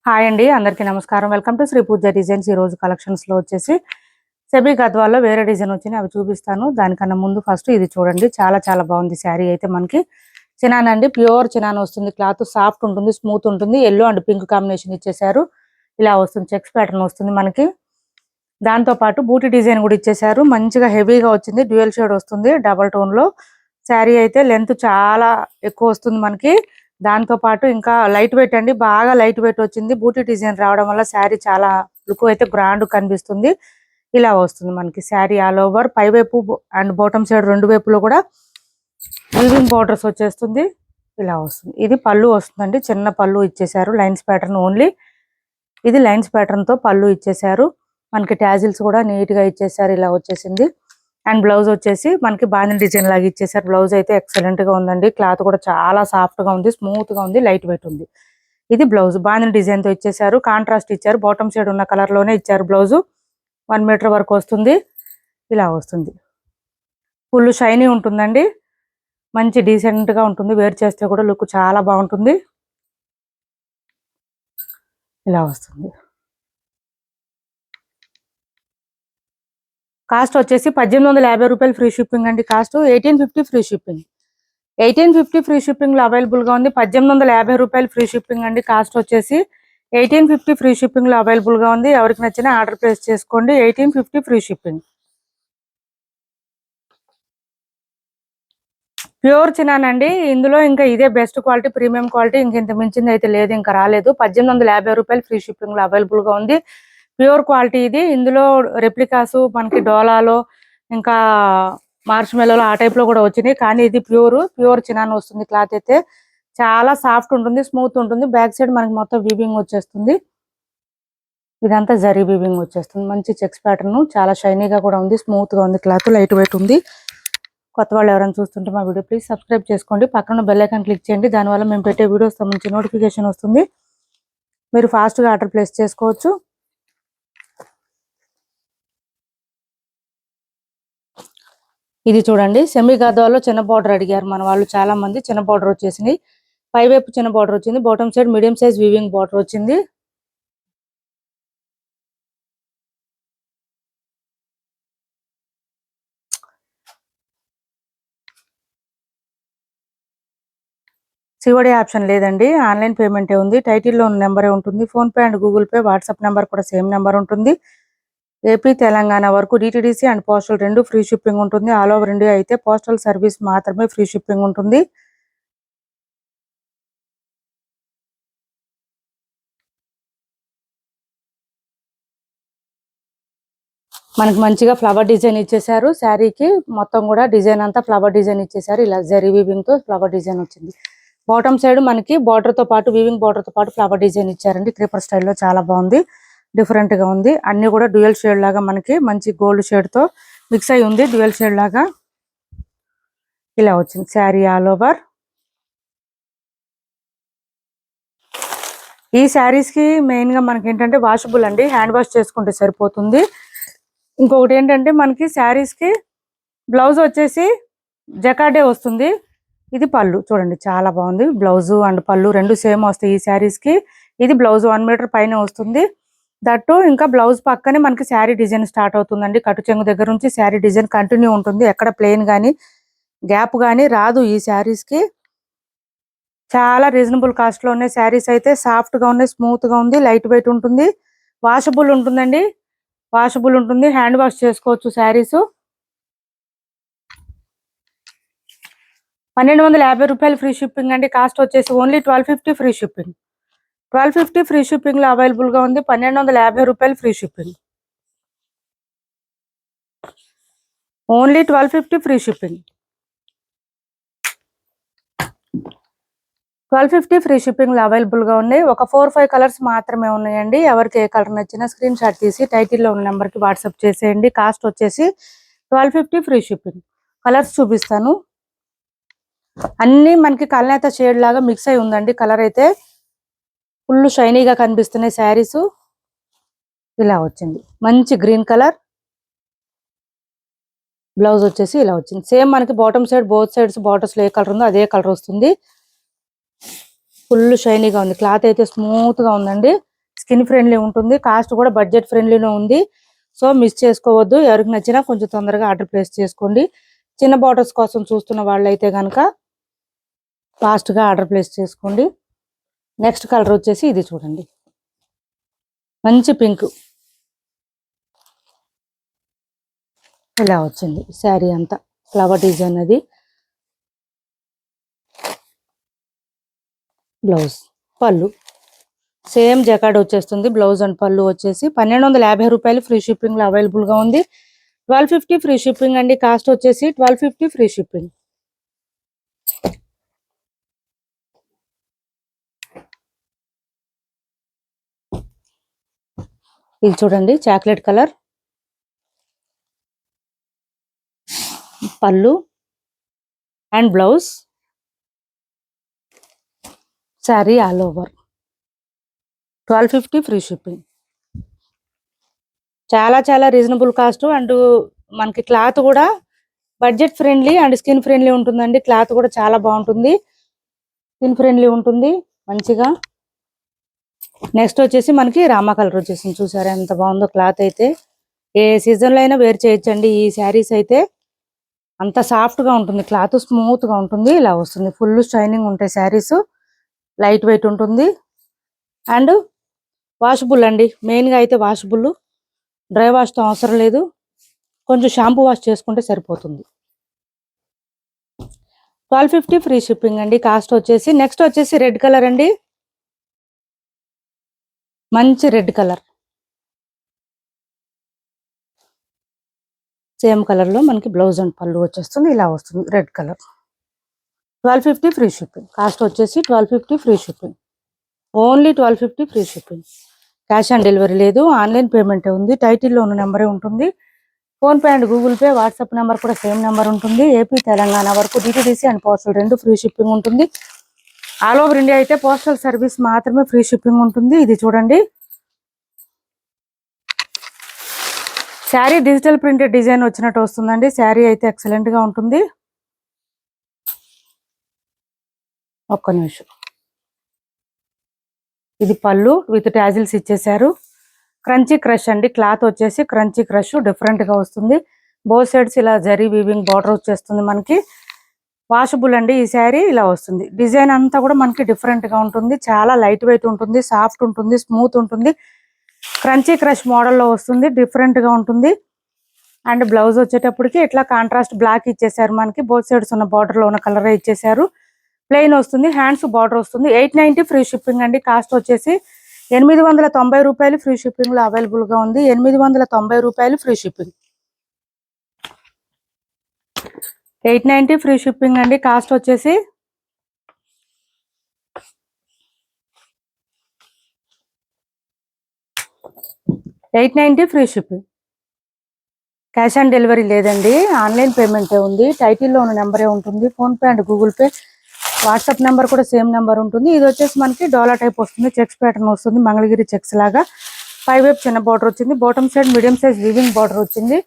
Hi అండి, అందరికీ నమస్కారం. Welcome to Shri Pooja designs. ఈ రోజు కలెక్షన్స్ లో వచ్చేసి సెమీ గద్వాల్లో వేరే డిజైన్ వచ్చింది, అవి చూపిస్తాను. దానికన్నా ముందు ఫస్ట్ ఇది చూడండి, చాలా చాలా బాగుంది శారీ అయితే. మనకి చినాన్ అండి, ప్యూర్ చినాన్ వస్తుంది. క్లాత్ సాఫ్ట్ ఉంటుంది, స్మూత్ ఉంటుంది. ఎల్లో అండ్ పింక్ కాంబినేషన్ ఇచ్చేసారు. ఇలా వస్తుంది, చెక్స్ ప్యాటర్న్ వస్తుంది మనకి. దాంతో పాటు బూటీ డిజైన్ కూడా ఇచ్చేసారు. మంచిగా హెవీగా వచ్చింది, డ్యూయల్ షేడ్ వస్తుంది, డబల్ టోన్ లో. శారీ అయితే లెంత్ చాలా ఎక్కువ వస్తుంది మనకి. దాంతో పాటు ఇంకా లైట్ వెయిట్ అండి, బాగా లైట్ వెయిట్ వచ్చింది. బూటీ డిజైన్ రావడం వల్ల శారీ చాలా లుక్ అయితే గ్రాండ్ కనిపిస్తుంది. ఇలా వస్తుంది మనకి శారీ ఆల్ ఓవర్. పై వైపు అండ్ బాటమ్ సైడ్ రెండు వైపులో కూడా వీవింగ్ బోర్డర్స్ వచ్చేస్తుంది. ఇలా వస్తుంది. ఇది పళ్ళు వస్తుందండి, చిన్న పళ్ళు ఇచ్చేసారు, లైన్స్ ప్యాటర్న్ ఓన్లీ. ఇది లైన్స్ ప్యాటర్న్ తో పళ్ళు ఇచ్చేసారు. మనకి టాజిల్స్ కూడా నీట్ గా ఇచ్చేసారు. ఇలా వచ్చేసింది. అండ్ బ్లౌజ్ వచ్చేసి మనకి బాందిని డిజైన్ లాగా ఇచ్చేసారు. బ్లౌజ్ అయితే ఎక్సలెంట్ గా ఉందండి. క్లాత్ కూడా చాలా సాఫ్ట్ గా ఉంది, స్మూత్ గా ఉంది, లైట్ వెయిట్ ఉంది. ఇది బ్లౌజ్ బాందిని డిజైన్ తో ఇచ్చేసారు. కాంట్రాస్ట్ ఇచ్చారు, బాటమ్ సైడ్ ఉన్న కలర్ లోనే ఇచ్చారు. బ్లౌజ్ 1 మీటర్ వరకు వస్తుంది. ఇలా వస్తుంది. ఫుల్ షైనీ ఉంటుందండి, మంచి డీసెంట్ గా ఉంటుంది. వేర్ చేస్తే కూడా లుక్ చాలా బాగుంటుంది. ఇలా వస్తుంది. కాస్ట్ వచ్చేసి 1850 రూపాయలు ఫ్రీ షిప్పింగ్ అండి. Cost 1850 free shipping. 1850 free shipping లో అవైలబుల్ గా ఉంది. 1850 రూపాయలు ఫ్రీ షిప్పింగ్ అండి. కాస్ట్ వచ్చేసి 1850 ఫ్రీ షిప్పింగ్ లో అవైలబుల్ గా ఉంది. ఎవరికి నచ్చినా ఆర్డర్ ప్లేస్ చేసుకోండి. 1850 ఫ్రీ షిప్పింగ్. ప్యూర్ చినాన్ అండి. ఇందులో ఇంకా ఇదే బెస్ట్ క్వాలిటీ, ప్రీమియం క్వాలిటీ. ఇంత మించింది అయితే లేదు, ఇంకా రాలేదు. 1850 రూపాయలు ఫ్రీ షిప్పింగ్ లో అవైలబుల్ గా ఉంది. ప్యూర్ క్వాలిటీ ఇది. ఇందులో రెప్లికాస్ మనకి డోలాలో ఇంకా మార్చ్ మెల్లో ఆ టైప్ లో కూడా వచ్చినాయి, కానీ ఇది ప్యూర్ చినాన్ వస్తుంది. క్లాత్ అయితే చాలా సాఫ్ట్ ఉంటుంది, స్మూత్ ఉంటుంది. బ్యాక్ సైడ్ మనకి మొత్తం వీవింగ్ వచ్చేస్తుంది. ఇదంతా జరీ వీవింగ్ వచ్చేస్తుంది. మంచి చెక్స్ ప్యాటర్న్, చాలా షైనీగా కూడా ఉంది, స్మూత్ గా ఉంది. క్లాత్ లైట్ వెయిట్ ఉంది. కొత్త వాళ్ళు ఎవరైనా చూస్తుంటే మా వీడియో ప్లీజ్ సబ్స్క్రైబ్ చేసుకోండి. పక్కన బెల్ ఐకాన్ క్లిక్ చేయండి. దానివల్ల మేము పెట్టే వీడియోస్ సంబంధించి నోటిఫికేషన్ వస్తుంది. మీరు ఫాస్ట్ గా ఆర్డర్ ప్లేస్ చేసుకోవచ్చు. ఇది చూడండి, సెమీ గద్వాలో చిన్న బార్డర్ అడిగారు మన వాళ్ళు చాలా మంది. చిన్న బార్డర్ వచ్చేసింది, పై వైపు చిన్న బార్డర్ వచ్చింది, bottom side medium size weaving border వచ్చింది. సిఓడి ఆప్షన్ లేదండి, ఆన్లైన్ పేమెంటే ఉంది. టైటిల్లో ఉన్న నెంబరే ఉంటుంది. Phone pay and Google pay, WhatsApp number కూడా సేమ్ నెంబర్ ఉంటుంది. ఏపీ తెలంగాణ వరకు డిటిడిసి అండ్ పోస్టల్ రెండు ఫ్రీ షిప్పింగ్ ఉంటుంది. ఆల్ ఓవర్ ఇండియా అయితే పోస్టల్ సర్వీస్ మాత్రమే ఫ్రీ షిప్పింగ్ ఉంటుంది. మనకి మంచిగా ఫ్లవర్ డిజైన్ ఇచ్చేసారు. శారీకి మొత్తం కూడా డిజైన్ అంతా ఫ్లవర్ డిజైన్ ఇచ్చేసారు. ఇలా జరీ వీవింగ్ తో ఫ్లవర్ డిజైన్ వచ్చింది. బాటమ్ సైడ్ మనకి బార్డర్ తో పాటు వీవింగ్ బార్డర్ తో పాటు ఫ్లవర్ డిజైన్ ఇచ్చారండి. క్రీపర్ స్టైల్లో చాలా బాగుంది, డిఫరెంట్ గా ఉంది. అన్ని కూడా డ్యూయల్ షేడ్ లాగా మనకి మంచి గోల్డ్ షేడ్ తో మిక్స్ అయి ఉంది. డ్యూయల్ షేడ్ లాగా ఇలా వచ్చింది శారీ ఆల్ ఓవర్. ఈ శారీస్ కి మెయిన్ గా మనకి ఏంటంటే వాషబుల్ అండి, హ్యాండ్ వాష్ చేసుకుంటే సరిపోతుంది. ఇంకొకటి ఏంటంటే మనకి శారీస్ కి బ్లౌజ్ వచ్చేసి జకార్డే వస్తుంది. ఇది పళ్ళు చూడండి, చాలా బాగుంది. బ్లౌజ్ అండ్ పళ్ళు రెండు సేమ్ వస్తాయి ఈ శారీస్ కి. ఇది బ్లౌజ్ 1 మీటర్ పైన వస్తుంది. దట్టు ఇంకా బ్లౌజ్ పక్కనే మనకి శారీ డిజైన్ స్టార్ట్ అవుతుందండి. కట్టు చెంగు దగ్గర నుంచి శారీ డిజైన్ కంటిన్యూ ఉంటుంది. ఎక్కడ ప్లెయిన్ గానీ గ్యాప్ గానీ రాదు ఈ శారీస్ కి. చాలా రీజనబుల్ కాస్ట్ లో ఉన్నాయి శారీస్ అయితే. సాఫ్ట్ గా ఉన్నాయి, స్మూత్ గా ఉంది, లైట్ వెయిట్ ఉంటుంది, వాషబుల్ ఉంటుందండి. వాషబుల్ ఉంటుంది, హ్యాండ్ వాష్ చేసుకోవచ్చు శారీస్. 1250 రూపాయలు ఫ్రీ షిప్పింగ్ అండి. కాస్ట్ వచ్చేసి only 1250 free shipping. 1250 free shipping లో అవైలబుల్ గా ఉంది. 1250 రూపాయలు free shipping. Only 1250 free shipping. 1250 free shipping లో అవైలబుల్ గా ఉన్నాయి. ఒక 4-5 కలర్స్ మాత్రమే ఉన్నాయండి. ఎవరికి ఏ కలర్ నచ్చినా స్క్రీన్ షాట్ తీసి టైటిల్లో ఉన్న నెంబర్ కి వాట్సాప్ చేసేయండి. కాస్ట్ వచ్చేసి 1250 ఫ్రీ షిప్పింగ్. కలర్స్ చూపిస్తాను. అన్ని మనకి కల్నేత షేడ్ లాగా మిక్స్ అయి ఉందండి. కలర్ అయితే ఫుల్ షైనీగా కనిపిస్తున్నాయి శారీస్. ఇలా వచ్చింది మంచి గ్రీన్ కలర్. బ్లౌజ్ వచ్చేసి ఇలా వచ్చింది. సేమ్ మనకి bottom side both sides borders లో ఏ కలర్ ఉందో అదే కలర్ వస్తుంది. ఫుల్ షైనీగా ఉంది. క్లాత్ అయితే స్మూత్ గా ఉందండి. స్కిన్ ఫ్రెండ్లీ ఉంటుంది, కాస్ట్ కూడా బడ్జెట్ ఫ్రెండ్లీలో ఉంది. సో మిస్ చేసుకోవద్దు. ఎవరికి నచ్చినా కొంచెం తొందరగా ఆర్డర్ ప్లేస్ చేసుకోండి. చిన్న బార్డర్స్ కోసం చూస్తున్న వాళ్ళైతే కనుక ఫాస్ట్గా ఆర్డర్ ప్లేస్ చేసుకోండి. నెక్స్ట్ కలర్ వచ్చేసి ఇది చూడండి, మంచి పింక్. ఇలా వచ్చింది శారీ అంతా ఫ్లవర్ డిజైన్. అది బ్లౌజ్, పళ్ళు సేమ్ జకాడ్ వచ్చేస్తుంది. బ్లౌజ్ అండ్ పళ్ళు వచ్చేసి 1250 రూపాయలు ఫ్రీ షిప్పింగ్ లో అవైలబుల్ గా ఉంది. 1250 ఫ్రీ షిప్పింగ్ అండి. కాస్ట్ వచ్చేసి 1250 ఫ్రీ షిప్పింగ్. ఇది చూడండి చాక్లెట్ కలర్, పళ్ళు and blouse, sari all over 1250 free shipping. చాలా చాలా రీజనబుల్ కాస్ట్ అండ్ మనకి క్లాత్ కూడా budget friendly and skin friendly ఉంటుందండి. క్లాత్ కూడా చాలా బాగుంటుంది, స్కిన్ ఫ్రెండ్లీ ఉంటుంది మంచిగా. నెక్స్ట్ వచ్చేసి మనకి రామా కలర్ వచ్చేసింది. చూసారా ఎంత బాగుందో క్లాత్ అయితే. ఏ సీజన్లో అయినా వేర్ చేయొచ్చండి. ఈ శారీస్ అయితే అంత సాఫ్ట్ గా ఉంటుంది, క్లాత్ స్మూత్ గా ఉంటుంది. ఇలా వస్తుంది, ఫుల్ షైనింగ్ ఉంటాయి శారీస్, లైట్ వెయిట్ ఉంటుంది అండ్ వాషబుల్ అండి. మెయిన్ గా అయితే వాషబుల్, డ్రై వాష్ తో అవసరం లేదు, కొంచెం షాంపూ వాష్ చేసుకుంటే సరిపోతుంది. 1250 ఫ్రీ షిప్పింగ్ అండి. కాస్ట్ వచ్చేసి నెక్స్ట్ వచ్చేసి రెడ్ కలర్ అండి, మంచి రెడ్ కలర్. సేమ్ కలర్ లో మనకి బ్లౌజ్ అండ్ పళ్ళు వచ్చేస్తుంది. ఇలా వస్తుంది red colour. 1250 free shipping. Cost వచ్చేసి 1250 free shipping. Only 1250 free shipping. Cash on delivery లేదు, ఆన్లైన్ పేమెంటే ఉంది. టైటిల్లో ఉన్న నెంబరే ఉంటుంది. PhonePe and Google pay, WhatsApp number కూడా సేమ్ నెంబర్ ఉంటుంది. ఏపీ తెలంగాణ వరకు DTDC and postal 2 free shipping ఉంటుంది. ఆల్ ఓవర్ ఇండియా అయితే పోస్టల్ సర్వీస్ మాత్రమే ఫ్రీ షిప్పింగ్ ఉంటుంది. ఇది చూడండి శారీ డిజిటల్ ప్రింటెడ్ డిజైన్ వచ్చినట్టు వస్తుందండి. శారీ అయితే ఎక్సలెంట్ గా ఉంటుంది. ఒక్క నిమిషం. ఇది పళ్ళు విత్ టాజిల్స్ ఇచ్చేసారు. క్రంచీ క్రష్ అండి, క్లాత్ వచ్చేసి క్రంచీ క్రష్ డిఫరెంట్ గా వస్తుంది. బోత్ సైడ్స్ ఇలా జరీ వీవింగ్ బార్డర్ వచ్చేస్తుంది మనకి. వాషబుల్ అండి ఈ శారీ. ఇలా వస్తుంది, డిజైన్ అంతా కూడా మనకి డిఫరెంట్ గా ఉంటుంది. చాలా లైట్ వెయిట్ ఉంటుంది, సాఫ్ట్ ఉంటుంది, స్మూత్ ఉంటుంది. క్రంచీ క్రష్ మోడల్లో వస్తుంది, డిఫరెంట్ గా ఉంటుంది. అండ్ బ్లౌజ్ వచ్చేటప్పటికి ఇట్లా కాంట్రాస్ట్ బ్లాక్ ఇచ్చేసారు మనకి. బోత్ సైడ్స్ ఉన్న బార్డర్ లో ఉన్న కలర్ ఇచ్చేసారు. ప్లెయిన్ వస్తుంది, హ్యాండ్స్ బార్డర్ వస్తుంది. 890 ఫ్రీ షిప్పింగ్ అండి. కాస్ట్ వచ్చేసి 890 రూపాయలు ఫ్రీ షిప్పింగ్ లో అవైలబుల్ గా ఉంది. 890 రూపాయలు ఫ్రీ షిప్పింగ్. 890 ఫ్రీ షిప్పింగ్ అండి. కాస్ట్ వచ్చేసి 890 free shipping. Cash on delivery లేదండి, ఆన్లైన్ పేమెంటే ఉంది. టైటిల్లో ఉన్న నెంబరే ఉంటుంది. PhonePe and Google pay, WhatsApp number కూడా సేమ్ నెంబర్ ఉంటుంది. ఇది వచ్చేసి మనకి డోలా టైప్ వస్తుంది, చెక్స్ ప్యాటర్న్ వస్తుంది, మంగళగిరి చెక్స్ లాగా. పై వైపు చిన్న బార్డర్ వచ్చింది, bottom side medium size weaving border వచ్చింది,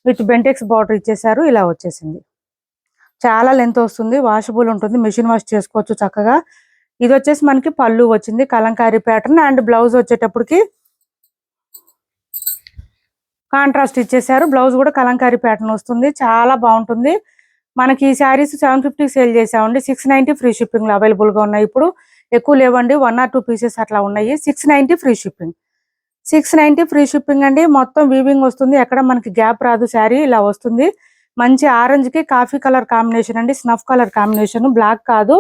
విత్ బెంటెక్స్ బార్డర్ ఇచ్చేసారు. ఇలా వచ్చేసింది, చాలా లెంత్ వస్తుంది, వాషబుల్ ఉంటుంది, మెషిన్ వాష్ చేసుకోవచ్చు చక్కగా. ఇది వచ్చేసి మనకి పళ్ళు వచ్చింది కలంకారీ ప్యాటర్న్ అండ్ బ్లౌజ్ వచ్చేటప్పటికి కాంట్రాస్ట్ ఇచ్చేసారు. బ్లౌజ్ కూడా కలంకారీ ప్యాటర్న్ వస్తుంది, చాలా బాగుంటుంది. మనకి ఈ శారీస్ 750 సేల్ చేసామండి. 690 ఫ్రీ షిప్పింగ్ లో అవైలబుల్ గా ఉన్నాయి. ఇప్పుడు ఎక్కువ లేవండి, 1 or 2 పీసెస్ అట్లా ఉన్నాయి. 690 ఫ్రీ షిప్పింగ్. 690 ఫ్రీ షిప్పింగ్ అండి. మొత్తం వీవింగ్ వస్తుంది, ఎక్కడ మనకి గ్యాప్ రాదు. శారీ ఇలా వస్తుంది, మంచి ఆరెంజ్ కి కాఫీ కలర్ కాంబినేషన్ అండి, స్నఫ్ కలర్ కాంబినేషన్, బ్లాక్ కాదు.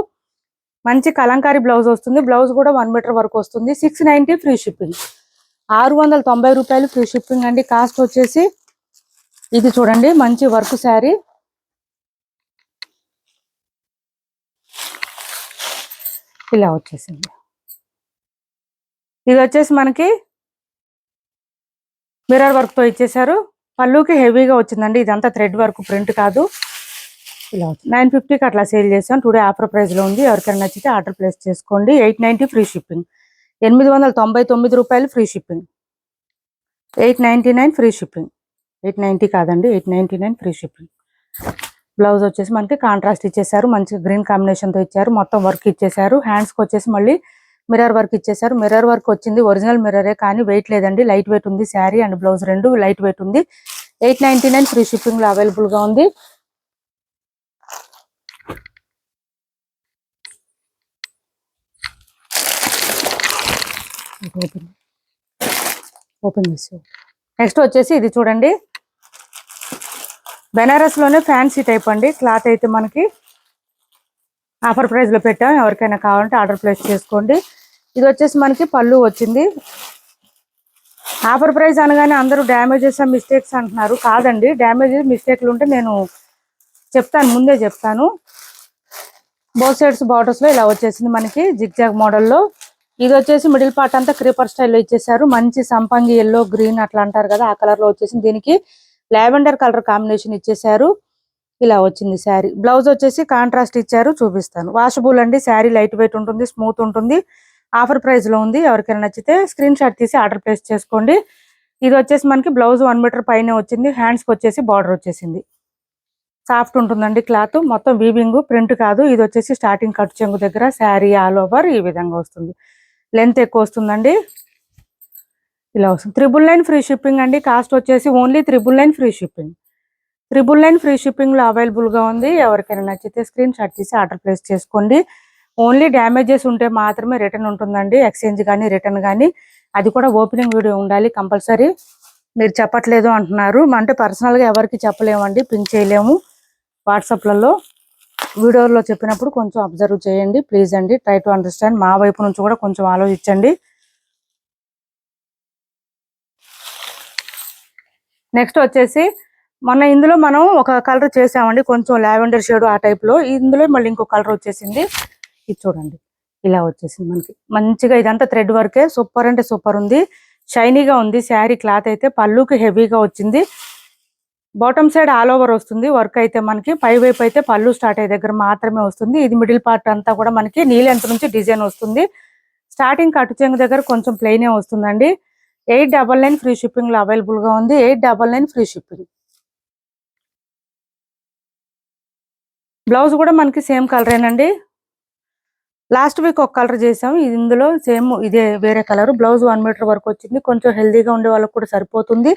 మంచి కలంకారీ బ్లౌజ్ వస్తుంది, బ్లౌజ్ కూడా 1 మీటర్ వరకు వస్తుంది. 690 ఫ్రీ షిప్పింగ్. 690 రూపాయలు ఫ్రీ షిప్పింగ్ అండి. కాస్ట్ వచ్చేసి ఇది చూడండి, మంచి వర్క్ శారీ. ఇలా వచ్చేసింది. ఇది వచ్చేసి మనకి మిర్రర్ వర్క్ తో ఇచ్చేసారు. పళ్ళుకి హెవీగా వచ్చిందండి, ఇదంతా థ్రెడ్ వర్క్, ప్రింట్ కాదు. ఇలా 950కి అట్లా సేల్ చేసాం. టుడే ఆఫర్ ప్రైస్ లో ఉంది. ఎవరికైనా నచ్చితే ఆర్డర్ ప్లేస్ చేసుకోండి. 890 ఫ్రీ షిప్పింగ్. 899 రూపాయలు ఫ్రీ షిప్పింగ్. 899 free shipping. 890 కాదండి, 899 ఫ్రీ షిప్పింగ్. బ్లౌజ్ వచ్చేసి మనకి కాంట్రాస్ట్ ఇచ్చేసారు, మంచి గ్రీన్ కాంబినేషన్ తో ఇచ్చారు, మొత్తం వర్క్ ఇచ్చేసారు. హ్యాండ్స్ కి వచ్చేసి మళ్ళీ మిర్రర్ వర్క్ ఇచ్చేసారు. మిర్రర్ వర్క్ వచ్చింది ఒరిజినల్ మిర్రరే కానీ వెయిట్ లేదండి, లైట్ వెయిట్ ఉంది. శారీ అండ్ బ్లౌజ్ రెండు లైట్ వెయిట్ ఉంది. 899 ఫ్రీ షిప్పింగ్ లో అవైలబుల్ గా ఉంది. ఓపెన్ చేసి నెక్స్ట్ వచ్చేసి ఇది చూడండి, బెనారస్ లోనే ఫ్యాన్సీ టైప్ అండి. క్లాత్ అయితే మనకి ఆఫర్ ప్రైస్ లో పెట్టాం, ఎవరికైనా కావాలంటే ఆర్డర్ ప్లేస్ చేసుకోండి. ఇది వచ్చేసి మనకి పళ్ళు వచ్చింది. ఆఫర్ ప్రైస్ అనగానే అందరూ డ్యామేజెస్ మిస్టేక్స్ అంటున్నారు. కాదండి, డ్యామేజెస్ మిస్టేక్లు ఉంటే నేను చెప్తాను, ముందే చెప్తాను. బోత్ సైడ్స్ బార్డర్స్ లో ఇలా వచ్చేసింది మనకి జిగ్జాగ్ మోడల్లో. ఇది వచ్చేసి మిడిల్ పార్ట్ అంతా క్రీపర్ స్టైల్లో ఇచ్చేసారు. మంచి సంపంగి ఎల్లో గ్రీన్ అట్లా అంటారు కదా, ఆ కలర్ లో వచ్చేసింది. దీనికి లావెండర్ కలర్ కాంబినేషన్ ఇచ్చేసారు. ఇలా వచ్చింది శారీ. బ్లౌజ్ వచ్చేసి కాంట్రాస్ట్ ఇచ్చారు, చూపిస్తాను. వాషబుల్ అండి, శారీ లైట్ వెయిట్ ఉంటుంది, స్మూత్ ఉంటుంది. ఆఫర్ ప్రైస్ లో ఉంది. ఎవరికైనా నచ్చితే స్క్రీన్ షాట్ తీసి ఆర్డర్ ప్లేస్ చేసుకోండి. ఇది వచ్చేసి మనకి బ్లౌజ్ 1 మీటర్ పైన వచ్చింది. హ్యాండ్స్ కి వచ్చేసి బార్డర్ వచ్చేసింది. సాఫ్ట్ ఉంటుందండి క్లాత్, మొత్తం వీవింగ్ ప్రింట్ కాదు. ఇది వచ్చేసి స్టార్టింగ్ కట్ చెంగు దగ్గర శారీ ఆల్ ఓవర్ ఈ విధంగా వస్తుంది. లెంత్ ఎక్కువ వస్తుందండి. ఇలా వస్తుంది. 999 ఫ్రీ షిప్పింగ్ అండి. కాస్ట్ వచ్చేసి only 999 free shipping. 999 free shipping లో అవైలబుల్ గా ఉంది. ఎవరికైనా నచ్చితే స్క్రీన్ షాట్ తీసి ఆర్డర్ ప్లేస్ చేసుకోండి. ఓన్లీ డ్యామేజెస్ ఉంటే మాత్రమే రిటర్న్ ఉంటుందండి. ఎక్స్చేంజ్ కానీ రిటర్న్ కానీ, అది కూడా ఓపెనింగ్ వీడియో ఉండాలి కంపల్సరీ. మీరు చెప్పట్లేదు అంటున్నారు అంటే పర్సనల్ గా ఎవరికి చెప్పలేమండి, పింక్ చేయలేము. వాట్సాప్లలో వీడియోలో చెప్పినప్పుడు కొంచెం అబ్జర్వ్ చేయండి ప్లీజ్ అండి. Try to understand. మా వైపు నుంచి కూడా కొంచెం ఆలోచించండి. నెక్స్ట్ వచ్చేసి ఇందులో మనం ఒక కలర్ చేసామండి, కొంచెం లావెండర్ షేడ్ ఆ టైప్ లో. ఇందులో మళ్ళీ ఇంకో కలర్ వచ్చేసింది. ఇది చూడండి, ఇలా వచ్చేసింది మనకి మంచిగా. ఇదంతా థ్రెడ్ వర్కే, సూపర్ అంటే సూపర్ ఉంది. షైనీగా ఉంది శారీ. క్లాత్ అయితే పళ్ళుకి హెవీగా వచ్చింది. బాటమ్ సైడ్ ఆల్ ఓవర్ వస్తుంది వర్క్ అయితే మనకి. పై వైపు అయితే పళ్ళు స్టార్ట్ అయ్యే దగ్గర మాత్రమే వస్తుంది. ఇది మిడిల్ పార్ట్ అంతా కూడా మనకి నీలెంత్ నుంచి డిజైన్ వస్తుంది. స్టార్టింగ్ కట్టు చెంగు దగ్గర కొంచెం ప్లెయినే వస్తుందండి. 899 ఫ్రీ షిప్పింగ్ లో అవైలబుల్ గా ఉంది. 899 ఫ్రీ షిప్పింగ్. బ్లౌజ్ కూడా మనకి సేమ్ కలరేనండి. లాస్ట్ వీక్ ఒక కలర్ చేసాము, ఇది ఇందులో సేమ్ ఇదే వేరే కలర్. బ్లౌజ్ 1 మీటర్ వరకు వచ్చింది. కొంచెం హెల్దీగా ఉండే వాళ్ళకి కూడా సరిపోతుంది.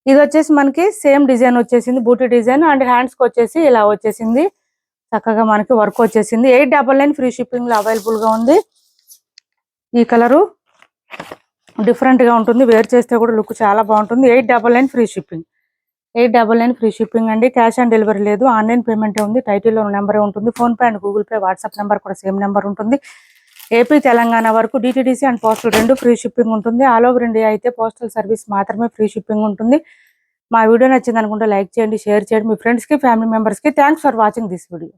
ఇది వచ్చేసి మనకి సేమ్ డిజైన్ వచ్చేసింది, బూటీ డిజైన్. అండ్ హ్యాండ్స్ కి వచ్చేసి ఇలా వచ్చేసింది. చక్కగా మనకి వర్క్ వచ్చేసింది. 899 ఫ్రీ షిప్పింగ్ లో అవైలబుల్ గా ఉంది. ఈ కలరు డిఫరెంట్ గా ఉంటుంది, వేర్ చేస్తే కూడా లుక్ చాలా బాగుంటుంది. 899 ఫ్రీ షిప్పింగ్. 899 ఫ్రీ షిప్పింగ్ అండి. క్యాష్ ఆన్ డెలివరీ లేదు, ఆన్లైన్ పేమెంట్ ఉంది. టైటిల్లో నెంబరే ఉంటుంది. Phone pay and Google pay, WhatsApp number కూడా సేమ్ నెంబర్ ఉంటుంది. ఏపీ తెలంగాణ వరకు DTDC అండ్ పోస్టల్ రెండు ఫ్రీ షిప్పింగ్ ఉంటుంది. ఆల్ ఓవర్ ఇండియా అయితే పోస్టల్ సర్వీస్ మాత్రమే ఫ్రీ షిప్పింగ్ ఉంటుంది. మా వీడియో నచ్చింది అనుకుంటే లైక్ చేయండి, షేర్ చేయండి మీ ఫ్రెండ్స్ కి, ఫ్యామిలీ మెంబర్స్ కి. Thanks for watching this video.